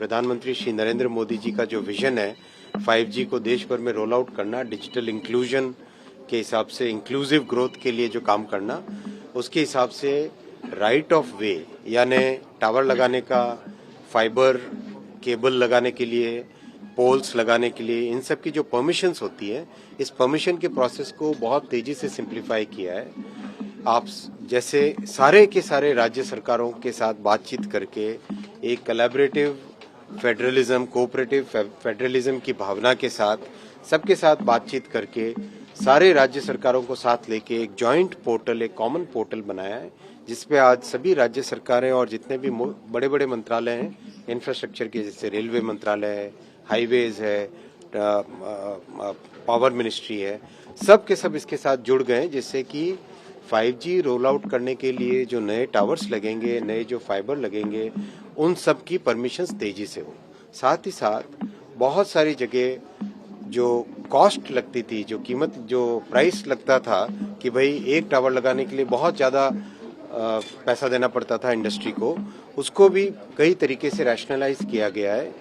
प्रधानमंत्री श्री नरेंद्र मोदी जी का जो विजन है 5G को देश भर में रोल आउट करना, डिजिटल इंक्लूजन के हिसाब से इंक्लूसिव ग्रोथ के लिए जो काम करना, उसके हिसाब से राइट ऑफ वे यानी टावर लगाने का, फाइबर केबल लगाने के लिए, पोल्स लगाने के लिए, इन सब की जो परमिशंस होती है, इस परमिशन के प्रोसेस को बहुत तेजी से सिंप्लीफाई किया है। आप जैसे सारे के सारे राज्य सरकारों के साथ बातचीत करके एक कोलैबोरेटिव फेडरलिज्म, कोऑपरेटिव फेडरलिज्म की भावना के साथ सबके साथ बातचीत करके सारे राज्य सरकारों को साथ लेके एक जॉइंट पोर्टल, एक कॉमन पोर्टल बनाया है, जिसपे आज सभी राज्य सरकारें और जितने भी बड़े बड़े मंत्रालय हैं इंफ्रास्ट्रक्चर के, जैसे रेलवे मंत्रालय है, हाईवेज है, पावर मिनिस्ट्री है, सब के सब इसके साथ जुड़ गए, जिससे कि 5G रोल आउट करने के लिए जो नए टावर्स लगेंगे, नए जो फाइबर लगेंगे, उन सब की परमिशंस तेजी से हो। साथ ही साथ बहुत सारी जगह जो कॉस्ट लगती थी, जो कीमत, जो प्राइस लगता था कि भाई एक टावर लगाने के लिए बहुत ज़्यादा पैसा देना पड़ता था इंडस्ट्री को, उसको भी कई तरीके से रैशनलाइज किया गया है।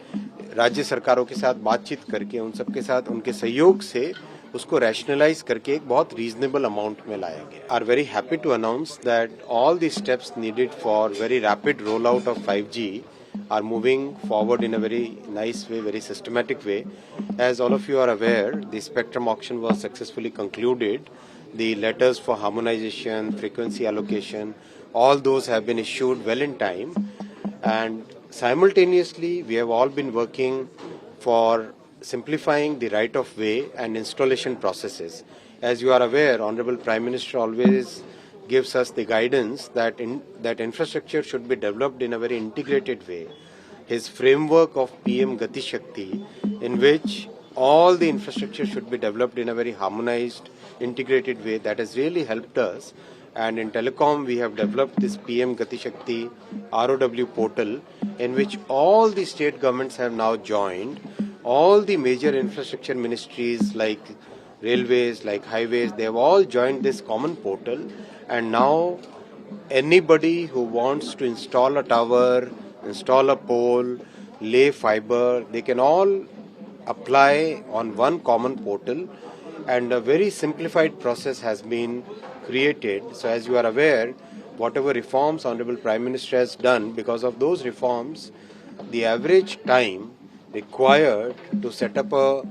राज्य सरकारों के साथ बातचीत करके, उन सबके साथ उनके सहयोग से उसको रैशनलाइज करके एक बहुत रीजनेबल अमाउंट में लाया गया। Are very happy to announce that all the steps needed for very rapid roll out of 5G are moving forward in a very nice way, very systematic way. As all of you are aware, the spectrum auction was successfully concluded. The letters for harmonization, frequency allocation, all those have been issued well in time. And simultaneously, we have all been working for simplifying the right of way and installation processes. As you are aware, Honorable Prime Minister always gives us the guidance that that infrastructure should be developed in a very integrated way. His framework of PM Gati Shakti, in which all the infrastructure should be developed in a very harmonized, integrated way, that has really helped us. And in telecom, we have developed this PM Gati Shakti ROW portal, in which all the state governments have now joined. All the major infrastructure ministries like railways, like highways, they have all joined this common portal. And now anybody who wants to install a tower, install a pole, lay fiber, they can all apply on one common portal, and a very simplified process has been created. So as you are aware, whatever reforms Honorable Prime Minister has done, because of those reforms, the average time required to set up a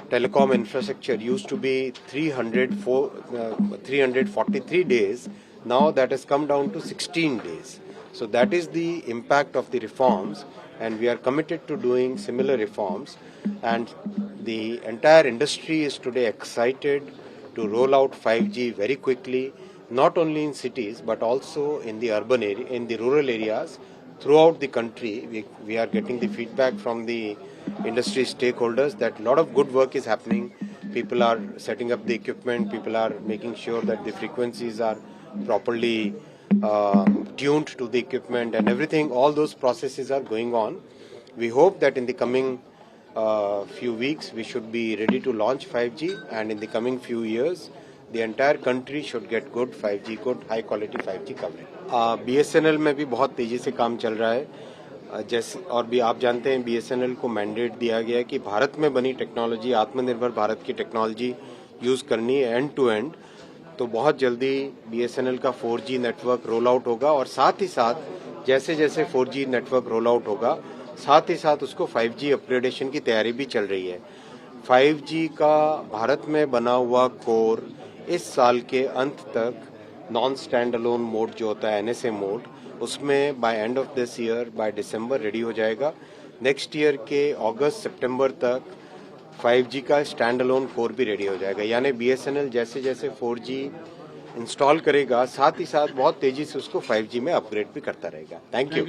telecom infrastructure used to be 343 days. Now that has come down to 16 days. So that is the impact of the reforms, and we are committed to doing similar reforms. And the entire industry is today excited to roll out 5G very quickly, not only in cities but also in the urban area, in the rural areas throughout the country. We are getting the feedback from the industry stakeholders that a lot of good work is happening. People are setting up the equipment, people are making sure that the frequencies are properly tuned to the equipment and everything. All those processes are going on. We hope that in the coming few weeks we should be ready to launch 5G, and in the coming few years the entire country should get good 5G, good high quality 5G coverage. BSNL में भी बहुत तेजी से काम चल रहा है, जैसे और भी आप जानते हैं BSNL को मैंडेट दिया गया है कि भारत में बनी टेक्नोलॉजी, आत्मनिर्भर भारत की टेक्नोलॉजी यूज़ करनी है एंड टू एंड। तो बहुत जल्दी BSNL का 4G नेटवर्क रोल आउट होगा, और साथ ही साथ जैसे जैसे 4G नेटवर्क रोल आउट होगा, साथ ही साथ उसको 5G अपग्रेडेशन की तैयारी भी चल रही है। 5G का भारत में बना हुआ कोर इस साल के अंत तक नॉन स्टैंड अलोन मोड जो होता है NSA मोड, उसमें by end of this year, by December ready हो जाएगा। नेक्स्ट ईयर के अगस्त सितंबर तक 5G का स्टैंड अलोन कोर भी रेडी हो जाएगा। यानी BSNL जैसे जैसे 4G इंस्टॉल करेगा, साथ ही साथ बहुत तेजी से उसको 5G में अपग्रेड भी करता रहेगा। Thank you.